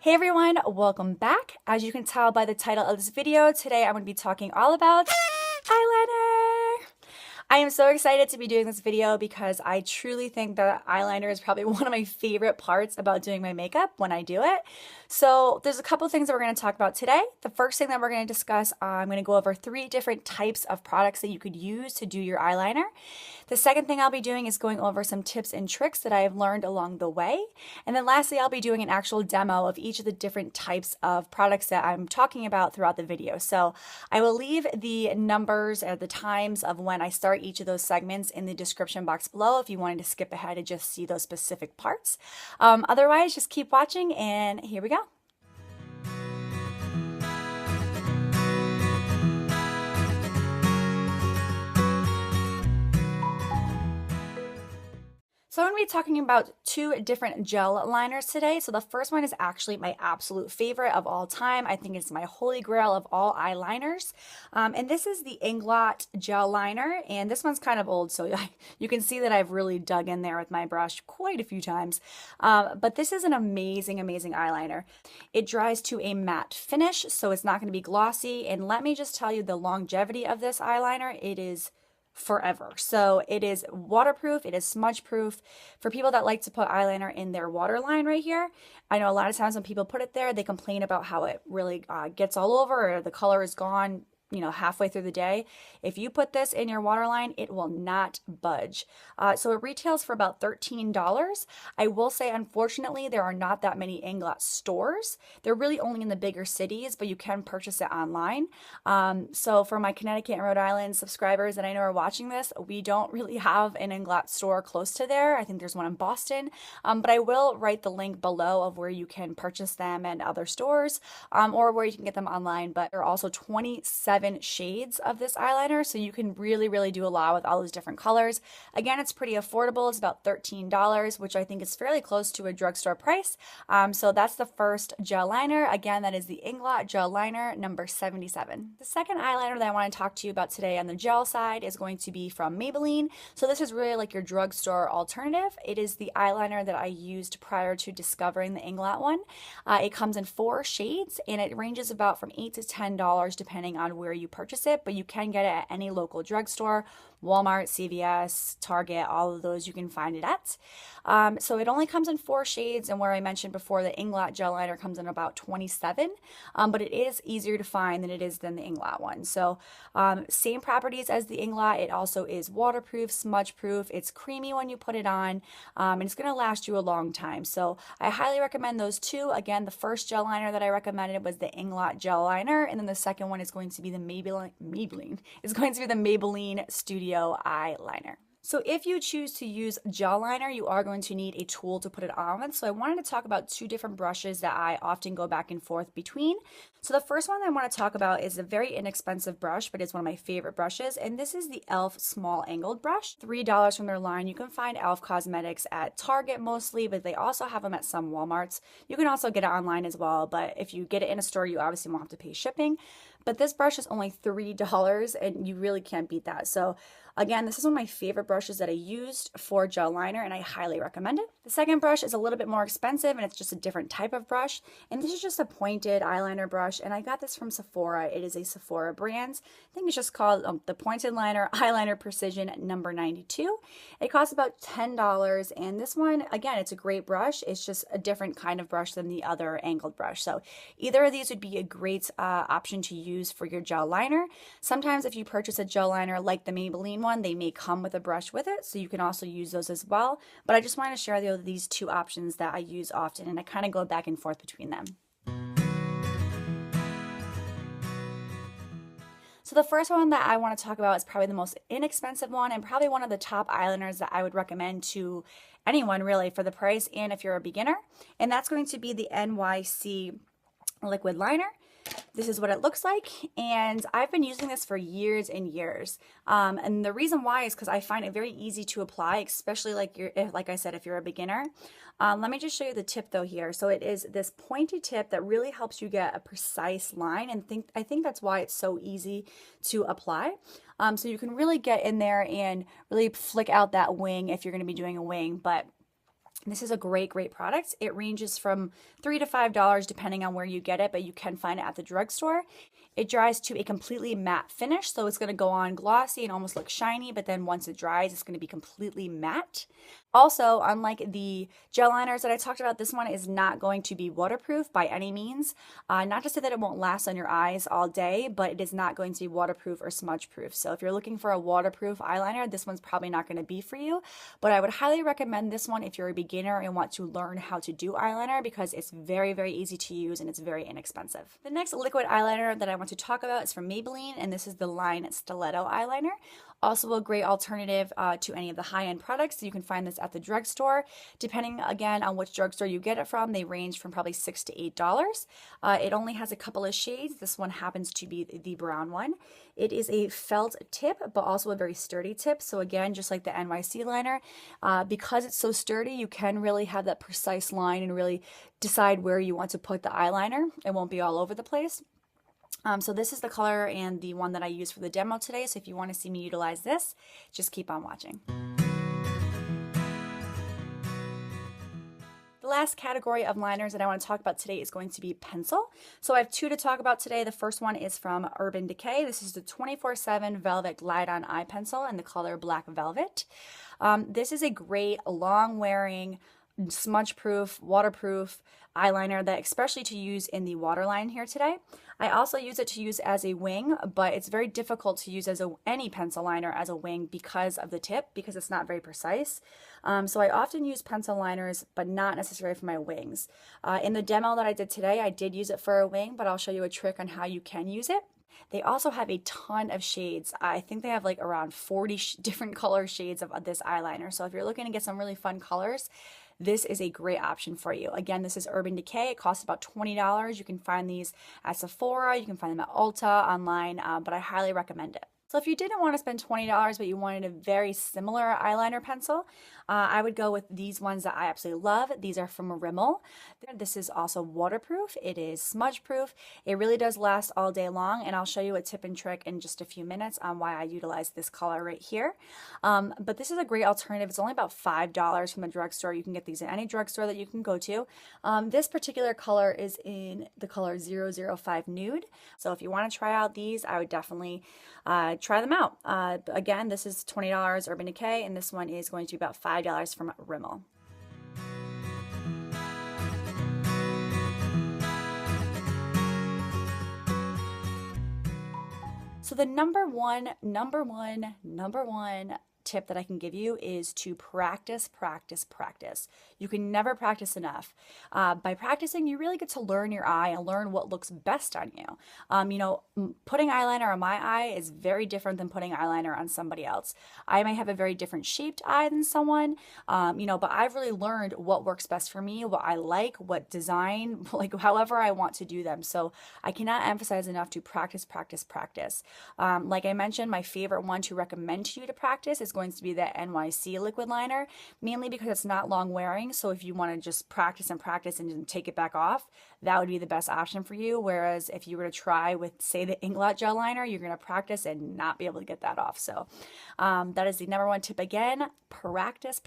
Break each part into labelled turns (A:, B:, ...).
A: Hey everyone, welcome back. As you can tell by the title of this video, today I'm going to be talking all about eyeliner. I am so excited to be doing this video because I truly think that eyeliner is probably one of my favorite parts about doing my makeup when I do it. So there's a couple things that we're going to talk about today. The first thing that we're going to discuss, I'm going to go over 3 different types of products that you could use to do your eyeliner. The second thing I'll be doing is going over some tips and tricks that I have learned along the way. And then lastly, I'll be doing an actual demo of each of the different types of products that I'm talking about throughout the video. So I will leave the numbers or the times of when I start each of those segments in the description box below if you wanted to skip ahead and just see those specific parts. Otherwise, just keep watching and here we go. So I'm going to be talking about 2 different gel liners today. So the first one is actually my absolute favorite of all time. I think it's my holy grail of all eyeliners. And this is the Inglot gel liner. And this one's kind of old, so you can see that I've really dug in there with my brush quite a few times. But this is an amazing, amazing eyeliner. It dries to a matte finish, so it's not going to be glossy. And let me just tell you the longevity of this eyeliner. It is forever. So it is waterproof, it is smudge proof. For people that like to put eyeliner in their waterline right here, I know a lot of times when people put it there, they complain about how it really gets all over or the color is gone, you know, halfway through the day. If you put this in your waterline, it will not budge. So it retails for about $13. I will say, unfortunately, there are not that many Inglot stores. They're really only in the bigger cities, but you can purchase it online. So for my Connecticut and Rhode Island subscribers that I know are watching this, we don't really have an Inglot store close to there. I think there's one in Boston, but I will write the link below of where you can purchase them and other stores, or where you can get them online. But there are also 27 shades of this eyeliner, so you can really do a lot with all those different colors. Again, it's pretty affordable. It's about $13, which I think is fairly close to a drugstore price. So that's the first gel liner. Again, that is the Inglot gel liner number 77. The second eyeliner that I want to talk to you about today on the gel side is going to be from Maybelline. So this is really like your drugstore alternative. It is the eyeliner that I used prior to discovering the Inglot one. It comes in 4 shades and it ranges about from $8 to $10 depending on where you purchase it, but you can get it at any local drugstore, Walmart, CVS, Target, all of those you can find it at. So it only comes in 4 shades, and where I mentioned before, the Inglot gel liner comes in about 27, but it is easier to find than it is than the Inglot one. So same properties as the Inglot. It also is waterproof, smudge proof. It's creamy when you put it on, and it's going to last you a long time. So I highly recommend those 2. Again, the first gel liner that I recommended was the Inglot gel liner, and then the second one is going to be the Maybelline. It's going to be the Maybelline Studio eyeliner. So if you choose to use gel liner, you are going to need a tool to put it on with. So I wanted to talk about 2 different brushes that I often go back and forth between. So the first one that I want to talk about is a very inexpensive brush, but it's one of my favorite brushes. And this is the e.l.f. small angled brush, $3 from their line. You can find e.l.f. cosmetics at Target mostly, but they also have them at some Walmarts. You can also get it online as well, but if you get it in a store, you obviously won't have to pay shipping. But this brush is only $3 and you really can't beat that. So again, this is one of my favorite brushes that I used for gel liner and I highly recommend it. The second brush is a little bit more expensive and it's just a different type of brush. And this is just a pointed eyeliner brush and I got this from Sephora. It is a Sephora brand. I think it's just called the Pointed Liner Eyeliner Precision number 92. It costs about $10 and this one, again, it's a great brush. It's just a different kind of brush than the other angled brush. So either of these would be a great option to use for your gel liner. Sometimes if you purchase a gel liner like the Maybelline one, they may come with a brush with it, so you can also use those as well. But I just wanted to share these 2 options that I use often, and I kind of go back and forth between them. So the first one that I want to talk about is probably the most inexpensive one and probably one of the top eyeliners that I would recommend to anyone really for the price and if you're a beginner. And that's going to be the NYC Liquid Liner. This is what it looks like, and I've been using this for years and years. And the reason why is because I find it very easy to apply, especially like I said, if you're a beginner. Let me just show you the tip though here. So it is this pointy tip that really helps you get a precise line, and I think that's why it's so easy to apply. So you can really get in there and really flick out that wing if you're going to be doing a wing, but This is a great product. It ranges from $3 to $5 depending on where you get it, but you can find it at the drugstore. It dries to a completely matte finish, so it's going to go on glossy and almost look shiny, but then once it dries, it's going to be completely matte. Also, unlike the gel liners that I talked about, this one is not going to be waterproof by any means. Not to say that it won't last on your eyes all day, but it is not going to be waterproof or smudge proof. So if you're looking for a waterproof eyeliner, this one's probably not going to be for you, but I would highly recommend this one if you're a beginner and want to learn how to do eyeliner, because it's very easy to use and it's very inexpensive. The next liquid eyeliner that I want to talk about is from Maybelline, and this is the line Stiletto eyeliner. Also a great alternative to any of the high-end products. You can find this at the drugstore. Depending, again, on which drugstore you get it from, they range from probably $6 to $8. It only has a couple of shades. This one happens to be the brown one. It is a felt tip, but also a very sturdy tip. So again, just like the NYC liner, because it's so sturdy, you can really have that precise line and really decide where you want to put the eyeliner. It won't be all over the place. So this is the color and the one that I used for the demo today. So if you want to see me utilize this, just keep on watching. The last category of liners that I want to talk about today is going to be pencil. So I have two to talk about today. The first one is from Urban Decay. This is the 24/7 Velvet Glide On Eye Pencil in the color Black Velvet. This is a great long-wearing, smudge-proof, waterproof eyeliner that especially to use in the waterline here today. I also use it to use as a wing, but it's very difficult to use as any pencil liner as a wing because of the tip, because it's not very precise. So I often use pencil liners, but not necessarily for my wings. In the demo that I did today, I did use it for a wing, but I'll show you a trick on how you can use it. They also have a ton of shades. I think they have like around 40 different color shades of this eyeliner. So if you're looking to get some really fun colors, this is a great option for you. Again, this is Urban Decay. It costs about $20. You can find these at Sephora. You can find them at Ulta online, but I highly recommend it. So if you didn't want to spend $20, but you wanted a very similar eyeliner pencil, I would go with these ones that I absolutely love. These are from Rimmel. This is also waterproof. It is smudge proof. It really does last all day long, and I'll show you a tip and trick in just a few minutes on why I utilize this color right here. But this is a great alternative. It's only about $5 from the drugstore. You can get these at any drugstore that you can go to. This particular color is in the color 005 Nude. So if you want to try out these, I would definitely try them out. Again, this is $20 Urban Decay, and this one is going to be about $5 from Rimmel. So the number one tip that I can give you is to practice. You can never practice enough. By practicing, you really get to learn your eye and learn what looks best on you. You know, putting eyeliner on my eye is very different than putting eyeliner on somebody else. I may have a very different shaped eye than someone, you know, but I've really learned what works best for me, what I like, what design, like however I want to do them. So I cannot emphasize enough to practice. Like I mentioned, my favorite one to recommend to you to practice is going to be the NYC Liquid Liner, mainly because it's not long wearing. So if you want to just practice and then take it back off, that would be the best option for you. Whereas if you were to try with, say, the Inglot gel liner, you're going to practice and not be able to get that off. So that is the number one tip again: practice.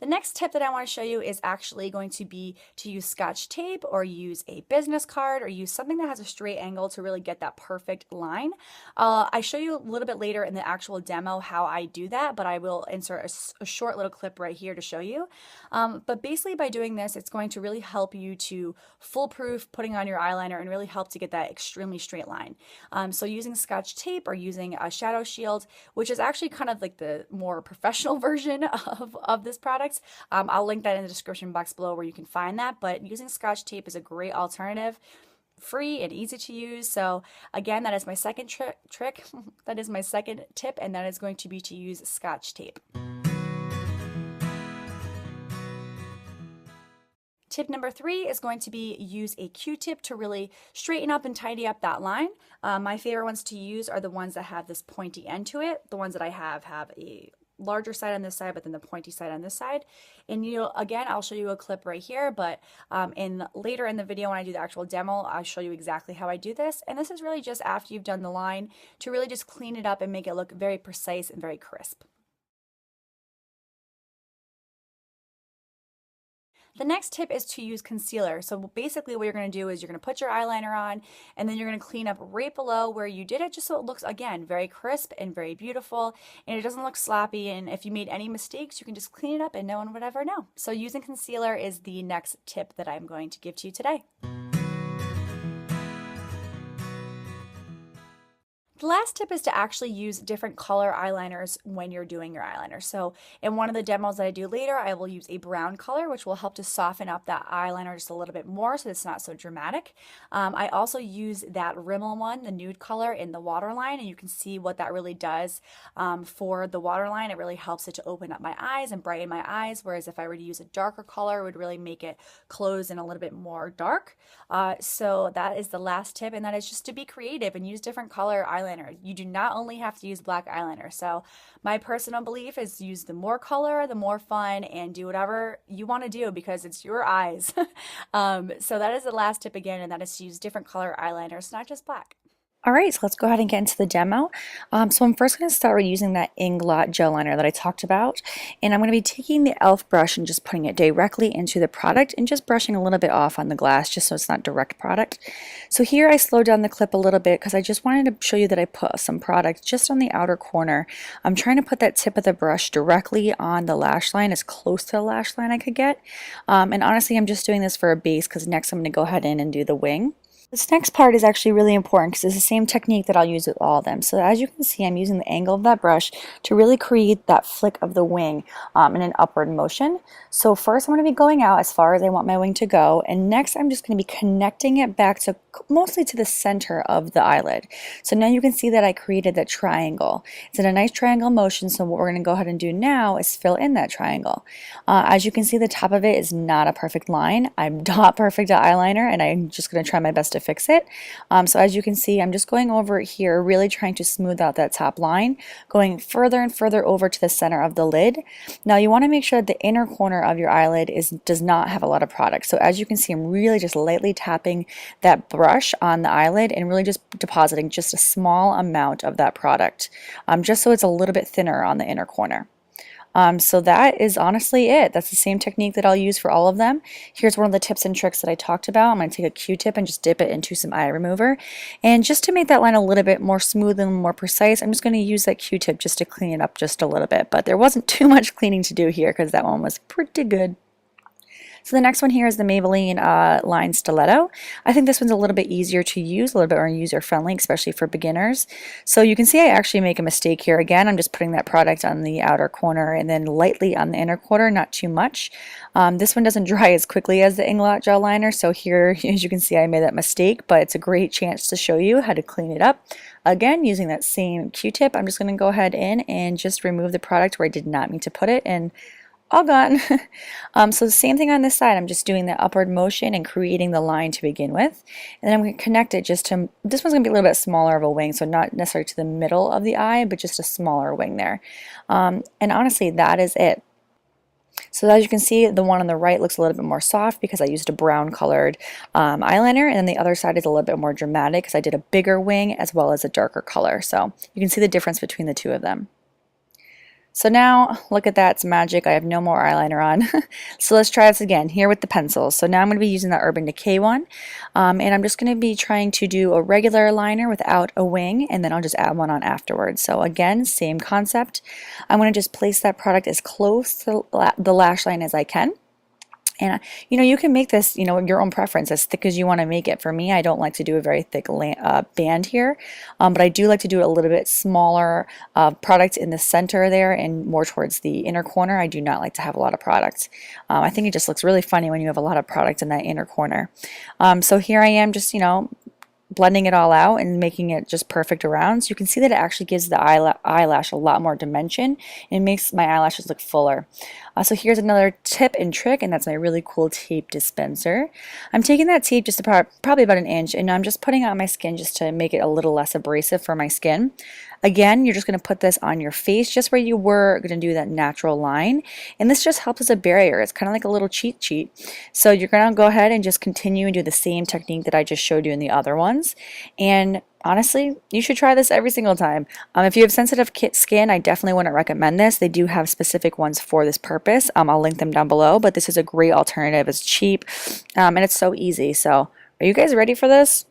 A: The next tip that I want to show you is actually going to be to use Scotch tape or use a business card or use something that has a straight angle to really get that perfect line. I show you a little bit later in the actual demo how I do that, but I will insert a short little clip right here to show you. But basically by doing this, it's going to really help you to foolproof putting on your eyeliner and really help to get that extremely straight line. So using Scotch tape or using a shadow shield, which is actually kind of like the more professional version of this product. I'll link that in the description box below where you can find that, but using Scotch tape is a great alternative, free and easy to use. So again, that is my second trick. That is my second tip, and that is going to be to use Scotch tape. Tip number 3 is going to be use a Q-tip to really straighten up and tidy up that line. My favorite ones to use are the ones that have this pointy end to it. The ones that I have a larger side on this side, but then the pointy side on this side. And again, I'll show you a clip right here, but later in the video when I do the actual demo, I'll show you exactly how I do this. And this is really just after you've done the line to really just clean it up and make it look very precise and very crisp. The next tip is to use concealer. So basically what you're going to do is you're going to put your eyeliner on and then you're going to clean up right below where you did it, just so it looks, again, very crisp and very beautiful and it doesn't look sloppy. And if you made any mistakes, you can just clean it up and no one would ever know. So using concealer is the next tip that I'm going to give to you today. The last tip is to actually use different color eyeliners when you're doing your eyeliner. So in one of the demos that I do later, I will use a brown color, which will help to soften up that eyeliner just a little bit more so it's not so dramatic. I also use that Rimmel one, the nude color in the waterline, and you can see what that really does for the waterline. It really helps it to open up my eyes and brighten my eyes, whereas if I were to use a darker color, it would really make it close and a little bit more dark. So that is the last tip, and that is just to be creative and use different color eyeliner. You do not only have to use black eyeliner. So my personal belief is use the more color, the more fun, and do whatever you want to do because it's your eyes. So that is the last tip again, and that is to use different color eyeliners, not just black. All right, so let's go ahead and get into the demo. So I'm first going to start with using that Inglot gel liner that I talked about, and I'm going to be taking the e.l.f. brush and just putting it directly into the product and just brushing a little bit off on the glass just so it's not direct product. So here I slowed down the clip a little bit because I just wanted to show you that I put some product just on the outer corner. I'm trying to put that tip of the brush directly on the lash line, as close to the lash line I could get. And honestly, I'm just doing this for a base because next I'm going to go ahead in and do the wing. This next part is actually really important because it's the same technique that I'll use with all of them. So as you can see, I'm using the angle of that brush to really create that flick of the wing in an upward motion. So first I'm going to be going out as far as I want my wing to go, and next I'm just going to be connecting it back to mostly to the center of the eyelid. So now you can see that I created that triangle. It's in a nice triangle motion, so what we're going to go ahead and do now is fill in that triangle. As you can see, the top of it is not a perfect line. I'm not perfect at eyeliner, and I'm just going to try my best to fix it. So as you can see, I'm just going over here, really trying to smooth out that top line, going further and further over to the center of the lid. Now you want to make sure that the inner corner of your eyelid does not have a lot of product. So as you can see, I'm really just lightly tapping that brush on the eyelid and really just depositing just a small amount of that product, just so it's a little bit thinner on the inner corner. So that is honestly it. That's the same technique that I'll use for all of them. Here's one of the tips and tricks that I talked about. I'm going to take a Q-tip and just dip it into some eye remover. And just to make that line a little bit more smooth and more precise, I'm just going to use that Q-tip just to clean it up just a little bit. But there wasn't too much cleaning to do here because that one was pretty good. So the next one here is the Maybelline line Stiletto. I think this one's a little bit easier to use, a little bit more user friendly, especially for beginners. So you can see I actually make a mistake here. Again, I'm just putting that product on the outer corner and then lightly on the inner corner, not too much. This one doesn't dry as quickly as the Inglot gel liner, so here, as you can see, I made that mistake, but it's a great chance to show you how to clean it up. Again, using that same Q-tip, I'm just going to go ahead in and just remove the product where I did not mean to put it, and all gone. So the same thing on this side. I'm just doing the upward motion and creating the line to begin with. And then I'm going to connect it just to, this one's going to be a little bit smaller of a wing, so not necessarily to the middle of the eye, but just a smaller wing there. And honestly, that is it. So as you can see, the one on the right looks a little bit more soft because I used a brown colored eyeliner, and then the other side is a little bit more dramatic because I did a bigger wing as well as a darker color. So you can see the difference between the two of them. So now, look at that, it's magic. I have no more eyeliner on. So let's try this again, here with the pencils. So now I'm going to be using the Urban Decay one, and I'm just going to be trying to do a regular liner without a wing, and then I'll just add one on afterwards. So again, same concept. I'm going to just place that product as close to the lash line as I can. And you can make this, your own preference, as thick as you want to make it. For me, I don't like to do a very thick band here, but I do like to do a little bit smaller product in the center there and more towards the inner corner. I do not like to have a lot of product. I think it just looks really funny when you have a lot of product in that inner corner. So here I am just, blending it all out and making it just perfect around. So you can see that it actually gives the eyelash a lot more dimension and makes my eyelashes look fuller. So here's another tip and trick, and that's my really cool tape dispenser. I'm taking that tape just about, probably about an inch, and I'm just putting it on my skin just to make it a little less abrasive for my skin. Again, you're just going to put this on your face just where you were going to do that natural line, and this just helps as a barrier. It's kind of like a little cheat sheet. So you're going to go ahead and just continue and do the same technique that I just showed you in the other ones, and honestly, you should try this every single time. If you have sensitive skin, I definitely wouldn't recommend this. They do have specific ones for this purpose. I'll link them down below, but this is a great alternative. It's cheap, and it's so easy. So are you guys ready for this?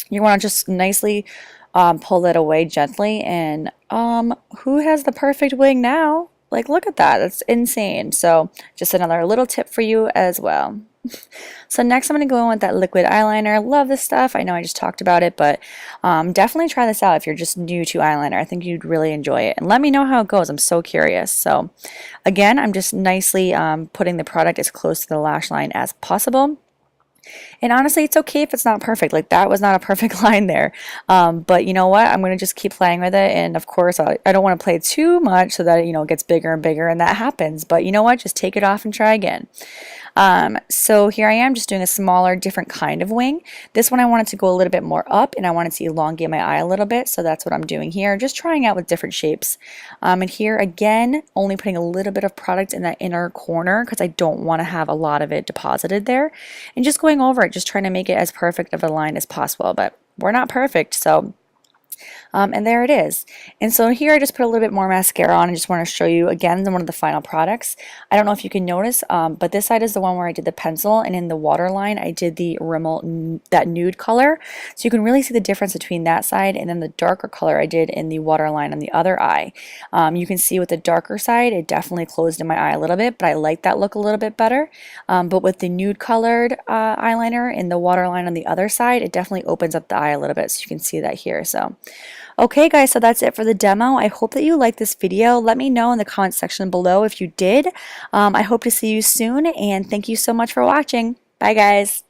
A: You want to just nicely pull that away gently, and who has the perfect wing now? Like, look at that. That's insane. So just another little tip for you as well. So next I'm going to go in with that liquid eyeliner. Love this stuff. I know I just talked about it, but definitely try this out if you're just new to eyeliner. I think you'd really enjoy it. And let me know how it goes. I'm so curious. So again, I'm just nicely putting the product as close to the lash line as possible. And honestly, it's okay if it's not perfect. Like, that was not a perfect line there. But you know what? I'm going to just keep playing with it. And of course, I don't want to play too much so that, it gets bigger and bigger, and that happens. But you know what? Just take it off and try again. So here I am just doing a smaller, different kind of wing. This one I wanted to go a little bit more up, and I wanted to elongate my eye a little bit. So that's what I'm doing here. Just trying out with different shapes. And here again, only putting a little bit of product in that inner corner because I don't want to have a lot of it deposited there. And just going over it, just trying to make it as perfect of a line as possible. But we're not perfect, so and there it is. And so here I just put a little bit more mascara on. I just want to show you again one of the final products. I don't know if you can notice, but this side is the one where I did the pencil, and in the waterline I did the Rimmel, that nude color. So you can really see the difference between that side and then the darker color I did in the waterline on the other eye. You can see with the darker side, it definitely closed in my eye a little bit, but I like that look a little bit better. But with the nude colored eyeliner in the waterline on the other side, it definitely opens up the eye a little bit, so you can see that here. So okay guys, so that's it for the demo. I hope that you liked this video. Let me know in the comment section below if you did. I hope to see you soon, and thank you so much for watching. Bye guys.